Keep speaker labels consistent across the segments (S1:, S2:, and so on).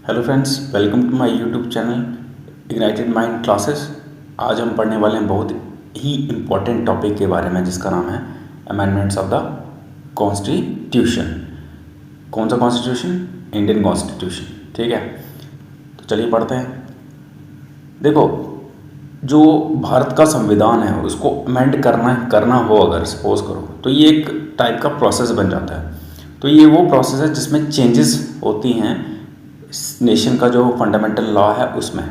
S1: Hello friends, welcome to my YouTube channel ignited mind classes. आज हम पढ़ने वाले हैं बहुत ही इम्पोर्टेंट टॉपिक के बारे में जिसका नाम है अमेंडमेंट्स ऑफ द कॉन्स्टिट्यूशन। कौन सा कॉन्स्टिट्यूशन? Indian constitution. ठीक है, तो चलिए पढ़ते हैं। देखो, जो भारत का संविधान है उसको अमेंड करना हो अगर सपोज करो तो ये एक टाइप का प्रोसेस बन जाता है। तो ये वो प्रोसेस है जिसमें चेंजेस होती हैं नेशन का जो फंडामेंटल लॉ है उसमें।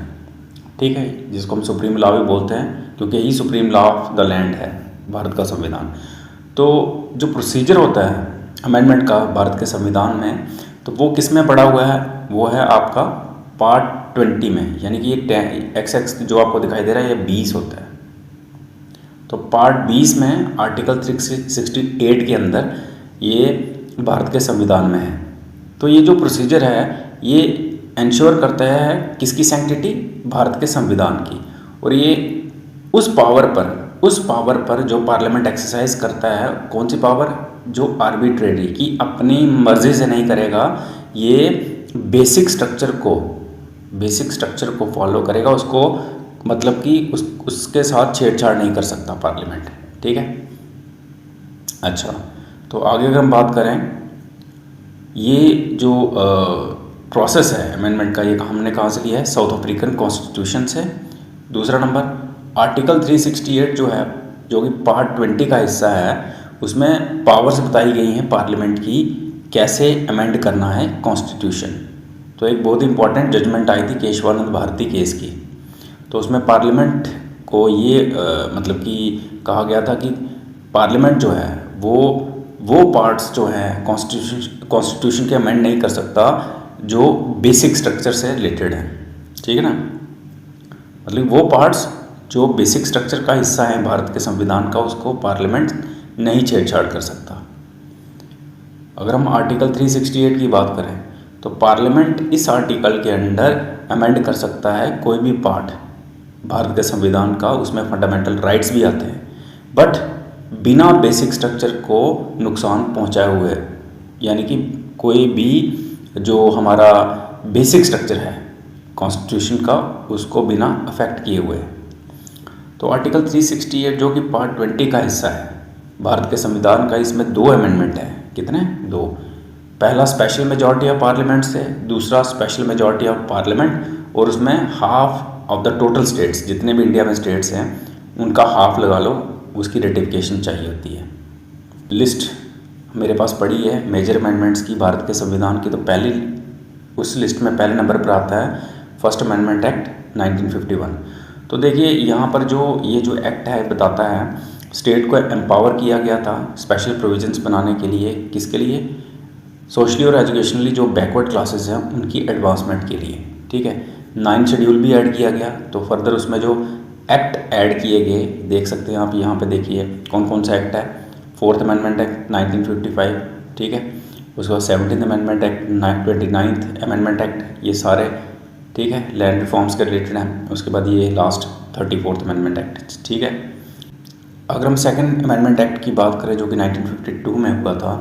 S1: ठीक है, जिसको हम सुप्रीम लॉ भी बोलते हैं क्योंकि यही supreme law of the land है भारत का संविधान। तो जो प्रोसीजर होता है अमेंडमेंट का भारत के संविधान में, तो वो किस में पड़ा हुआ है? वो है आपका पार्ट 20 में, यानी कि ये एक्स जो आपको दिखाई दे रहा है ये 20 होता है। तो पार्ट 20 में आर्टिकल 368 के अंदर ये भारत के संविधान में है। तो ये जो प्रोसीजर है ये इंश्योर करता है किसकी सैंक्टिटी? भारत के संविधान की। और ये उस पावर पर जो पार्लियामेंट एक्सरसाइज करता है, कौन सी पावर? जो आर्बिट्रेरी की अपनी मर्जी से नहीं करेगा, ये बेसिक स्ट्रक्चर को फॉलो करेगा, उसको मतलब कि उसके साथ छेड़छाड़ नहीं कर सकता पार्लियामेंट। ठीक है, अच्छा, तो आगे अगर हम बात करें, ये जो प्रोसेस है अमेंडमेंट का, ये हमने कहाँ से लिया है? साउथ अफ्रीकन कॉन्स्टिट्यूशन से। दूसरा नंबर, आर्टिकल 368 जो है, जो कि पार्ट 20 का हिस्सा है, उसमें पावर्स बताई गई हैं पार्लियामेंट की कैसे अमेंड करना है कॉन्स्टिट्यूशन। तो एक बहुत इंपॉर्टेंट जजमेंट आई थी केशवानंद भारती केस की। तो उसमें पार्लियामेंट को ये मतलब कि कहा गया था कि पार्लियामेंट जो है वो पार्ट्स जो हैं कॉन्स्टिट्यूशन के अमेंड नहीं कर सकता जो बेसिक स्ट्रक्चर से रिलेटेड हैं। ठीक है ना, मतलब वो पार्ट्स जो बेसिक स्ट्रक्चर का हिस्सा है भारत के संविधान का, उसको पार्लियामेंट नहीं छेड़छाड़ कर सकता। अगर हम आर्टिकल 368 की बात करें तो पार्लियामेंट इस आर्टिकल के अंडर अमेंड कर सकता है कोई भी पार्ट भारत के संविधान का। उसमें फंडामेंटल राइट्स भी आते हैं, बट बिना बेसिक स्ट्रक्चर को नुकसान पहुंचाए हुए, यानी कि कोई भी जो हमारा बेसिक स्ट्रक्चर है कॉन्स्टिट्यूशन का, उसको बिना अफेक्ट किए हुए। तो आर्टिकल 368 जो कि पार्ट 20 का हिस्सा है भारत के संविधान का, इसमें 2 अमेंडमेंट हैं। कितने? 2। पहला स्पेशल मेजॉरिटी ऑफ पार्लियामेंट से, दूसरा स्पेशल मेजॉरिटी ऑफ पार्लियामेंट, और उसमें half of the total states, जितने भी इंडिया में स्टेट्स हैं उनका हाफ लगा लो, उसकी रेटिफिकेशन चाहिए होती है। लिस्ट मेरे पास पड़ी है मेजर अमेंडमेंट्स की भारत के संविधान की। तो पहली उस लिस्ट में पहले नंबर पर आता है फर्स्ट अमेंडमेंट एक्ट 1951। तो देखिए यहाँ पर ये जो एक्ट है बताता है स्टेट को एम्पावर किया गया था स्पेशल प्रोविजंस बनाने के लिए। किसके लिए? सोशली और एजुकेशनली जो बैकवर्ड क्लासेस हैं उनकी एडवांसमेंट के लिए। ठीक है, 9 शेड्यूल भी ऐड किया गया। तो फर्दर उसमें जो एक्ट ऐड किए गए देख सकते हैं आप, यहाँ पे देखिए कौन कौन सा एक्ट है। 4th अमेंडमेंट एक्ट 1955, ठीक है, उसके बाद 17th amendment act, 29th amendment act, ये सारे ठीक है लैंड रिफॉर्म्स के रिलेटेड हैं। उसके बाद ये लास्ट 34th अमेंडमेंट एक्ट। ठीक है, अगर हम 2nd अमेंडमेंट एक्ट की बात करें जो कि 1952 में हुआ था,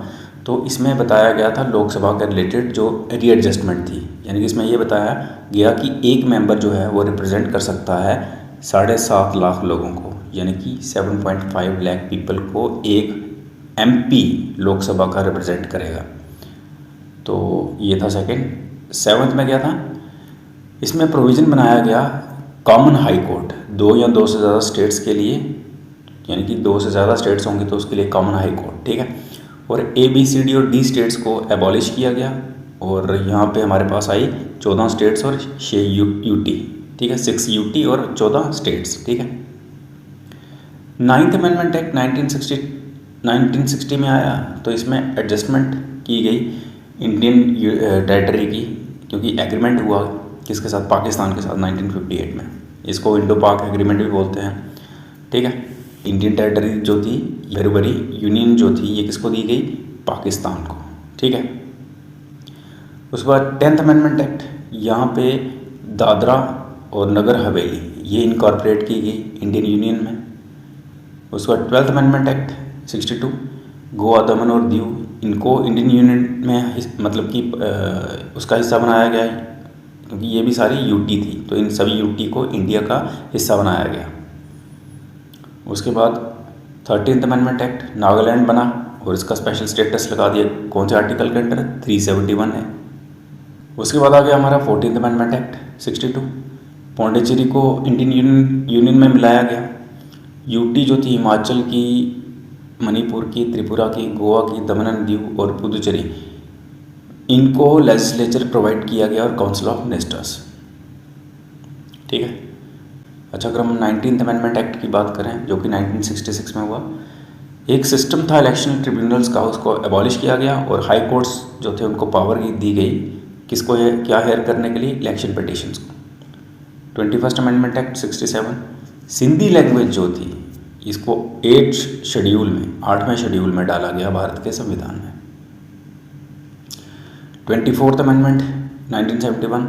S1: तो इसमें बताया गया था लोकसभा के रिलेटेड जो रीएडजस्टमेंट थी, यानी कि इसमें ये बताया गया कि एक मेंबर जो है वो रिप्रेजेंट कर सकता है 7.5 लाख लोगों को, यानी कि 7.5 लाख पीपल को एक एमपी लोकसभा का रिप्रेजेंट करेगा। तो ये था 2nd। 7th में क्या था? इसमें प्रोविज़न बनाया गया कॉमन हाई कोर्ट 2 या 2 से ज़्यादा स्टेट्स के लिए, यानी कि 2 से ज़्यादा स्टेट्स होंगी तो उसके लिए कॉमन हाई कोर्ट। ठीक है, और ABCD और D स्टेट्स को एबॉलिश किया गया, और यहाँ पे हमारे पास आई 14 स्टेट्स और 6 UT। ठीक है, 6 UT और 14 स्टेट्स। ठीक है, 9th अमेंडमेंट एक्ट 1960 में आया। तो इसमें एडजस्टमेंट की गई इंडियन टेरिटरी की, क्योंकि एग्रीमेंट हुआ किसके साथ? पाकिस्तान के साथ 1958 में। इसको इंडो पाक एग्रीमेंट भी बोलते हैं। ठीक है, इंडियन टेरिटरी जो थी, बरी यूनियन जो थी, ये किसको दी गई? पाकिस्तान को। ठीक है, उसके बाद 10th अमेंडमेंट एक्ट, यहाँ पे दादरा और नगर हवेली ये इनकॉर्पोरेट की गई इंडियन यूनियन में। उसके बाद 12th अमेंडमेंट एक्ट 62, गोवा, दमन और दीव इनको इंडियन यूनियन में मतलब कि उसका हिस्सा बनाया गया है। क्योंकि ये भी सारी यूटी थी, तो इन सभी यूटी को इंडिया का हिस्सा बनाया गया। उसके बाद 13th अमेंडमेंट एक्ट, नागालैंड बना और इसका स्पेशल स्टेटस लगा दिया। कौन से आर्टिकल के अंडर? 371 है। उसके बाद आ गया हमारा 14th अमेंडमेंट एक्ट 62, पौंडीचेरी को इंडियन यूनियन में मिलाया गया। यूटी जो थी हिमाचल की, मणिपुर की, त्रिपुरा की, गोवा की, दमन एंड दीव और पुदुचेरी, इनको लेजिस्लेचर प्रोवाइड किया गया और काउंसिल ऑफ मिनिस्टर्स। ठीक है। अच्छा, अगर हम 19th अमेंडमेंट एक्ट की बात करें जो कि 1966 में हुआ, एक सिस्टम था इलेक्शन ट्रिब्यूनल्स का, उसको एबॉलिश किया गया और हाई कोर्ट्स जो थे उनको पावर दी गई किसको क्या हेयर करने के लिए? इलेक्शन पिटिशंस को। 21st amendment act 67, Sindhi language जो थी इसको 8 शेड्यूल में, 8वें शेड्यूल में डाला गया भारत के संविधान में। 24th अमेंडमेंट 1971,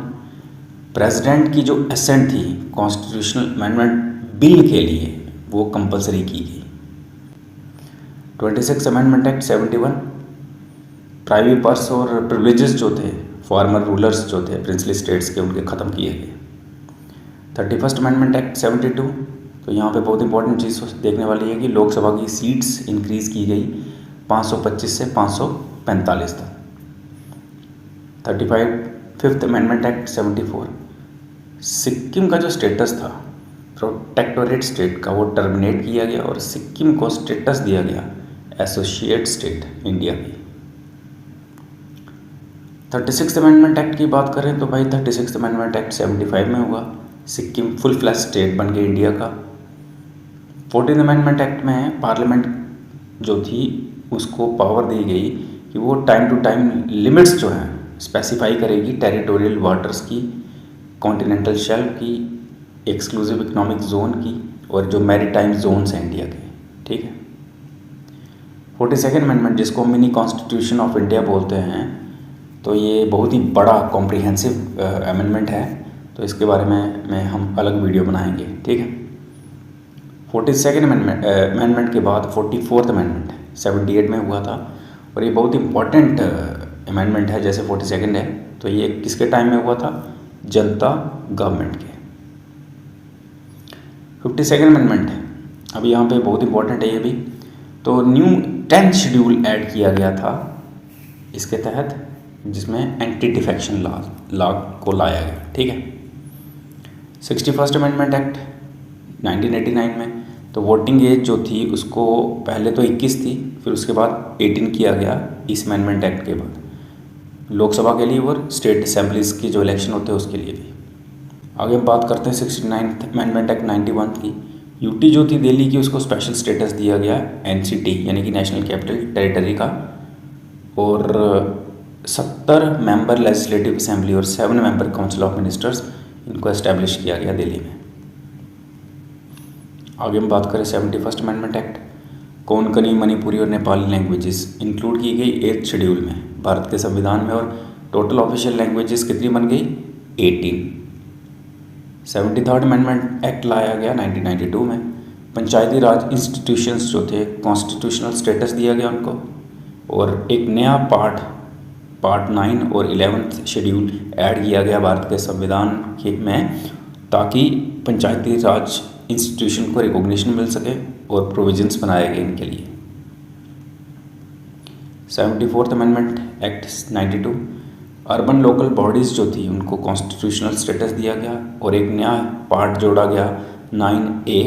S1: प्रेसिडेंट की जो एसेंट थी कॉन्स्टिट्यूशनल अमेंडमेंट बिल के लिए वो कंपलसरी की गई। 26th amendment act 71, private purse और प्रिविलेजेस जो थे फॉर्मर रूलर्स जो थे प्रिंसली स्टेट्स के, उनके ख़त्म किए गए। 31st अमेंडमेंट एक्ट 72, तो यहाँ पे बहुत इंपॉर्टेंट चीज़ देखने वाली है कि लोकसभा की सीट्स इंक्रीज़ की गई 525 से 545 तक। 5th अमेंडमेंट एक्ट 74, सिक्किम का जो स्टेटस था प्रोटेक्टोरेट स्टेट का वो टर्मिनेट किया गया और सिक्किम को स्टेटस दिया गया एसोसिएट स्टेट इंडिया की। 36th अमेंडमेंट एक्ट की बात करें तो भाई 36th अमेंडमेंट एक्ट 75 में हुआ, सिक्किम फुल फ्लैश स्टेट बन गया इंडिया का। 14th अमेंडमेंट एक्ट में पार्लियामेंट जो थी उसको पावर दी गई कि वो टाइम टू टाइम लिमिट्स जो हैं स्पेसिफाई करेगी टेरिटोरियल वाटर्स की, कॉन्टिनेंटल शेल्फ की, एक्सक्लूसिव इकोनॉमिक जोन की और जो मैरीटाइम जोन्स हैं इंडिया के। ठीक है। 42nd अमेंडमेंट जिसको मिनी कॉन्स्टिट्यूशन ऑफ इंडिया बोलते हैं, तो ये बहुत ही बड़ा कॉम्प्रिहेंसिव अमेंडमेंट है, तो इसके बारे में हम अलग वीडियो बनाएंगे। ठीक है। 42nd अमेंडमेंट के बाद 44th अमेंडमेंट 78 में हुआ था और ये बहुत इंपॉर्टेंट अमेंडमेंट है। जैसे 42nd है तो ये किसके टाइम में हुआ था? जनता गवर्नमेंट के। 52nd अमेंडमेंट अब यहाँ पे बहुत इंपॉर्टेंट है ये भी, तो न्यू 10th शेड्यूल ऐड किया गया था इसके तहत, जिसमें एंटी डिफेक्शन लॉ को लाया गया। ठीक है। 61st अमेंडमेंट एक्ट 1989 में, तो वोटिंग एज जो थी उसको पहले तो 21 थी, फिर उसके बाद 18 किया गया इस अमेंडमेंट एक्ट के बाद, लोकसभा के लिए और स्टेट असेंबलीज की जो इलेक्शन होते हैं उसके लिए भी। आगे हम बात करते हैं 69th अमेंडमेंट एक्ट 91 की। यूटी जो थी दिल्ली की, उसको स्पेशल स्टेटस दिया गया एनसीटी यानी कि नेशनल कैपिटल टेरिटरी का, और 70 मेंबर लेजिस्लेटिव असेंबली और 7 मेंबर काउंसिल ऑफ मिनिस्टर्स इनको एस्टेब्लिश किया गया दिल्ली में। आगे हम बात करें 71st amendment act, Konkani, Manipuri और नेपाली लैंग्वेजेस इंक्लूड की गई 8th शेड्यूल में भारत के संविधान में, और टोटल ऑफिशियल लैंग्वेजेस कितनी बन गई? 18। 73rd अमेंडमेंट एक्ट लाया गया 1992 में, पंचायती राज इंस्टीट्यूशंस जो थे कॉन्स्टिट्यूशनल स्टेटस दिया गया उनको, और एक नया पार्ट 9 और 11th शेड्यूल ऐड किया गया भारत के संविधान के में, ताकि पंचायती राज इंस्टीट्यूशन को रिकॉग्निशन मिल सके और प्रोविजंस बनाए गए इनके लिए। 74th amendment act 92, urban local bodies जो थी उनको कॉन्स्टिट्यूशनल स्टेटस दिया गया और एक नया पार्ट जोड़ा गया 9A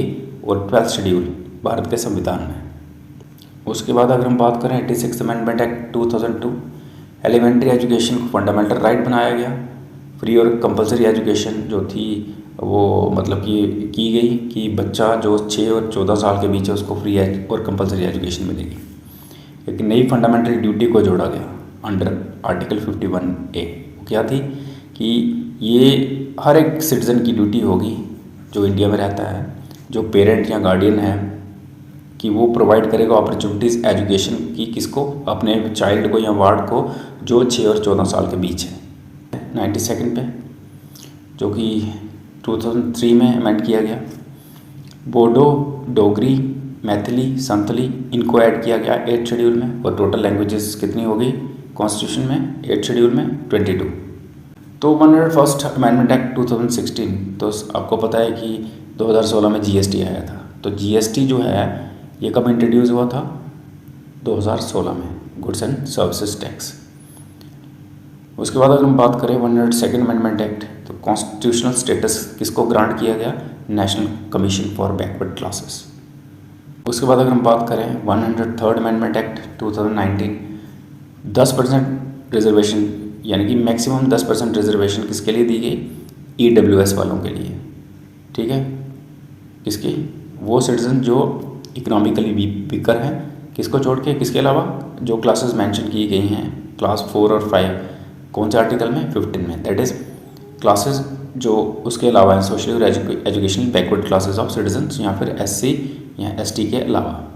S1: और 12th शेड्यूल भारत के संविधान में। उसके बाद अगर हम बात करें 86th amendment act 2002, elementary education को फंडामेंटल राइट बनाया गया। फ्री और कंपलसरी एजुकेशन जो थी वो मतलब कि की गई कि बच्चा जो 6 और 14 साल के बीच है उसको फ्री और कंपलसरी एजुकेशन मिलेगी। एक नई फंडामेंटल ड्यूटी को जोड़ा गया अंडर आर्टिकल 51A। क्या थी कि ये हर एक सिटीज़न की ड्यूटी होगी जो इंडिया में रहता है, जो पेरेंट या गार्डियन है, कि वो प्रोवाइड करेगा अपॉर्चुनिटीज़ एजुकेशन की किसको? अपने चाइल्ड को या वार्ड को जो 6 और 14 साल के बीच है। 92nd पे जो कि 2003 में अमेंड किया गया, बोडो, डोगरी, मैथिली, संथली इनको ऐड किया गया 8th शेड्यूल में, और टोटल लैंग्वेजेस कितनी हो गई कॉन्स्टिट्यूशन में 8th शेड्यूल में? 22। तो 101st अमेंडमेंट एक्ट 2016, तो आपको पता है कि 2016 में जीएसटी आया था। तो जीएसटी जो है ये कब इंट्रोड्यूस हुआ था? 2016 में, गुड्स एंड सर्विसेज टैक्स। उसके बाद अगर हम बात करें 102nd अमेंडमेंट एक्ट, तो कॉन्स्टिट्यूशनल स्टेटस किसको ग्रांट किया गया? National commission for backward classes. उसके बाद अगर हम बात करें 103rd अमेंडमेंट एक्ट 2019, 10% रिजर्वेशन, यानी कि मैक्सिमम 10% रिजर्वेशन किसके लिए दी गई? EWS वालों के लिए। ठीक है, किसकी? वो सिटीजन जो इकोनॉमिकली वीकर हैं, किसको छोड़ के, किसके अलावा? जो क्लासेस मेंशन की गई हैं क्लास 4 और 5, कौन से आर्टिकल में? 15 में। दैट इज़ क्लासेस जो उसके अलावा हैं, सोशल और educational backward classes of citizens, या फिर SC या ST के अलावा।